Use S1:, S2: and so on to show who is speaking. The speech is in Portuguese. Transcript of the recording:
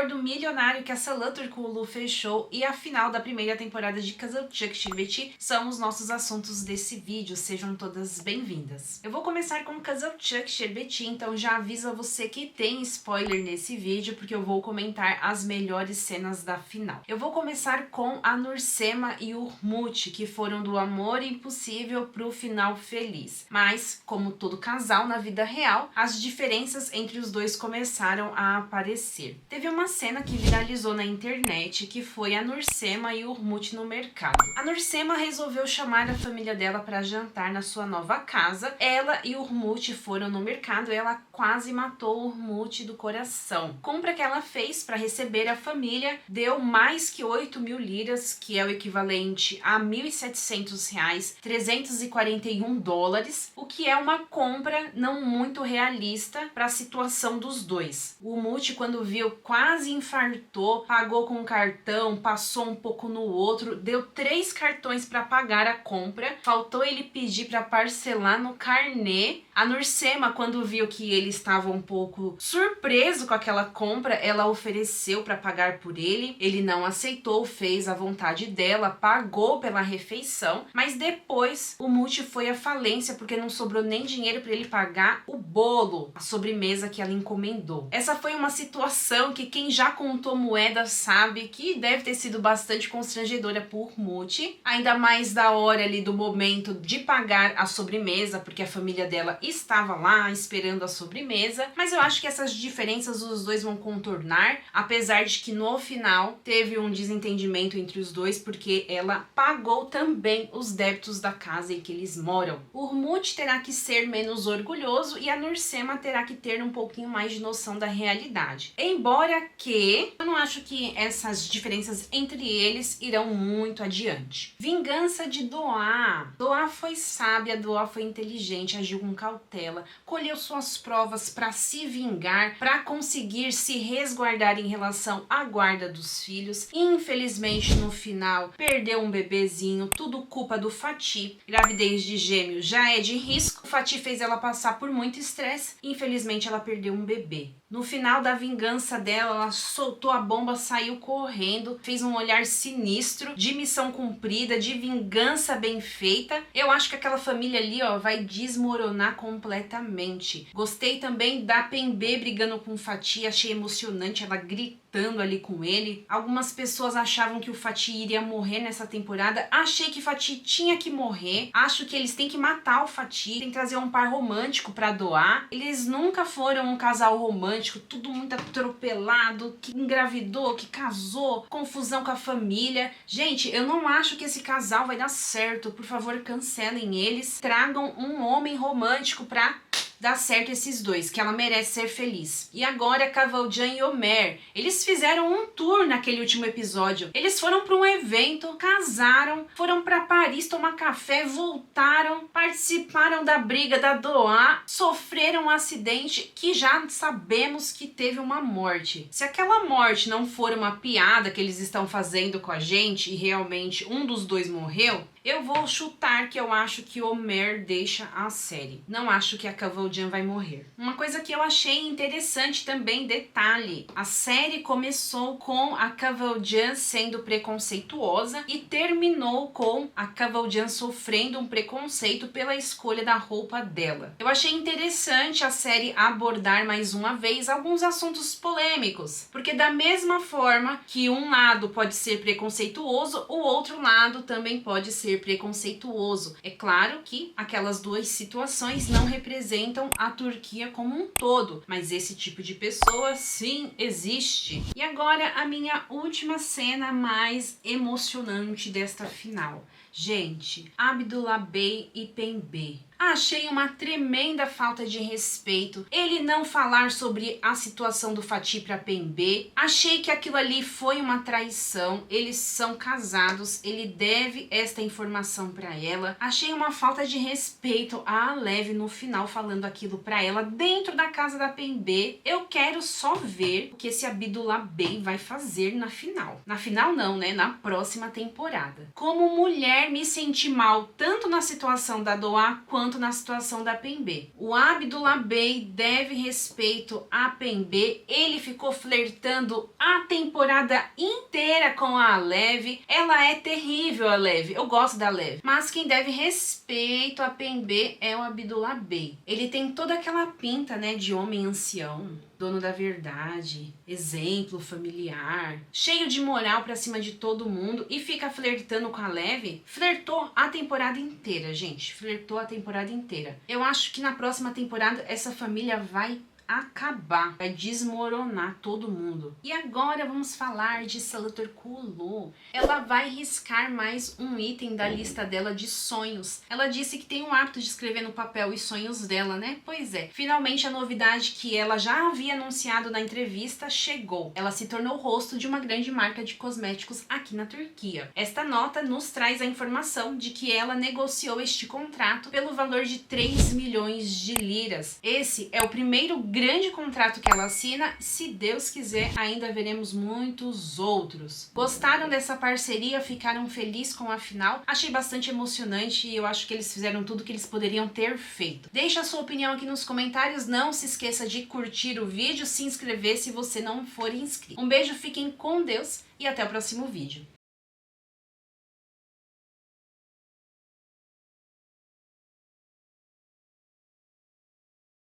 S1: acordo milionário que a Salan Turkoglu fechou e a final da primeira temporada de Kızılcık Şerbeti são os nossos assuntos desse vídeo. Sejam todas bem-vindas. Eu vou começar com Kızılcık Şerbeti, então já aviso a você que tem spoiler nesse vídeo, porque eu vou comentar as melhores cenas da final. Eu vou começar com a Nursema e o Umut, que foram do amor impossível pro final feliz. Mas, como todo casal na vida real, as diferenças entre os dois começaram a aparecer. Teve uma cena que viralizou na internet, que foi a Nursema e o Umut no mercado. A Nursema resolveu chamar a família dela para jantar na sua nova casa. Ela e o Umut foram no mercado e ela quase matou o Umut do coração. Compra que ela fez para receber a família deu mais que 8.000 liras, que é o equivalente a R$1.700, 341 dólares, o que é uma compra não muito realista para a situação dos dois. O Umut, quando viu, quase infartou, pagou com um cartão, passou um pouco no outro, deu 3 cartões para pagar a compra, faltou ele pedir para parcelar no carnê. A Nursema, quando viu que ele estava um pouco surpreso com aquela compra, ela ofereceu para pagar por ele não aceitou, fez a vontade dela, pagou pela refeição, mas depois o Umut foi à falência porque não sobrou nem dinheiro para ele pagar o bolo, a sobremesa que ela encomendou. Essa foi uma situação que quem já contou moeda sabe que deve ter sido bastante constrangedora por Umut, ainda mais da hora ali do momento de pagar a sobremesa, porque a família dela estava lá esperando a sobremesa, mas eu acho que essas diferenças os dois vão contornar, apesar de que no final teve um desentendimento entre os dois, porque ela pagou também os débitos da casa em que eles moram. O Umut terá que ser menos orgulhoso e a Nursema terá que ter um pouquinho mais de noção da realidade. Embora que eu não acho que essas diferenças entre eles irão muito adiante. Vingança de Doğa. Doğa foi sábia, Doğa foi inteligente, agiu com cautela, colheu suas provas para se vingar, para conseguir se resguardar em relação à guarda dos filhos. Infelizmente, no final, perdeu um bebezinho, tudo culpa do Fatih. Gravidez de gêmeos já é de risco. O Fatih fez ela passar por muito estresse. Infelizmente, ela perdeu um bebê. No final da vingança dela, ela soltou a bomba, saiu correndo, fez um olhar sinistro, de missão cumprida, de vingança bem feita. Eu acho que aquela família ali, ó, vai desmoronar completamente. Gostei também da Pembe brigando com o Fatih, achei emocionante ela gritando ali com ele. Algumas pessoas achavam que o Fatih iria morrer nessa temporada. Achei que o Fatih tinha que morrer. Acho que eles têm que matar o Fatih, tem que trazer um par romântico pra doar. Eles nunca foram um casal romântico, tudo muito atropelado, que engravidou, que casou, confusão com a família. Gente, eu não acho que esse casal vai dar certo. Por favor, cancelem eles. Tragam um homem romântico pra dar certo esses dois, que ela merece ser feliz. E agora, Kavalcan e Ömer, eles fizeram um tour naquele último episódio. Eles foram para um evento, casaram, foram para Paris tomar café, voltaram, participaram da briga da Doğa, sofreram um acidente que já sabemos que teve uma morte. Se aquela morte não for uma piada que eles estão fazendo com a gente e realmente um dos dois morreu, eu vou chutar que eu acho que o Ömer deixa a série. Não acho que a Kavalcan vai morrer. Uma coisa que eu achei interessante também, detalhe, a série começou com a Kavalcan sendo preconceituosa e terminou com a Kavalcan sofrendo um preconceito pela escolha da roupa dela. Eu achei interessante a série abordar mais uma vez alguns assuntos polêmicos, porque da mesma forma que um lado pode ser preconceituoso, o outro lado também pode ser preconceituoso. É claro que aquelas duas situações não representam a Turquia como um todo, mas esse tipo de pessoa sim existe. E agora a minha última cena mais emocionante desta final. Gente, Abdullah Bey e Pembe. Achei uma tremenda falta de respeito ele não falar sobre a situação do Fatih para Pembe. Achei que aquilo ali foi uma traição. Eles são casados, ele deve esta informação para ela. Achei uma falta de respeito a Alev no final falando aquilo para ela dentro da casa da Pembe. Eu quero só ver o que esse Abdullah Bey vai fazer na final. Na final não, né? Na próxima temporada. Como mulher, me senti mal tanto na situação da Doğa quanto quanto na situação da PENB. O Abdullah Bey deve respeito à PENB, ele ficou flertando a temporada inteira com a Alev. Ela é terrível, a Alev, eu gosto da Alev, mas quem deve respeito à PENB é o Abdullah Bey. Ele tem toda aquela pinta, né, de homem ancião, dono da verdade, exemplo familiar, cheio de moral pra cima de todo mundo e fica flertando com a Alev. Flertou a temporada inteira, gente, flertou a temporada inteira. Eu acho que na próxima temporada essa família vai acabar, vai desmoronar todo mundo. E agora vamos falar de Saletor Kulu. Ela vai riscar mais um item da lista dela de sonhos. Ela disse que tem o hábito de escrever no papel os sonhos dela, né? Pois é, finalmente a novidade que ela já havia anunciado na entrevista chegou. Ela se tornou o rosto de uma grande marca de cosméticos aqui na Turquia. Esta nota nos traz a informação de que ela negociou este contrato pelo valor de 3 milhões de liras. Esse é o primeiro grande contrato que ela assina. Se Deus quiser, ainda veremos muitos outros. Gostaram dessa parceria? Ficaram felizes com a final? Achei bastante emocionante e eu acho que eles fizeram tudo que eles poderiam ter feito. Deixa a sua opinião aqui nos comentários. Não se esqueça de curtir o vídeo, se inscrever se você não for inscrito. Um beijo, fiquem com Deus e até o próximo vídeo.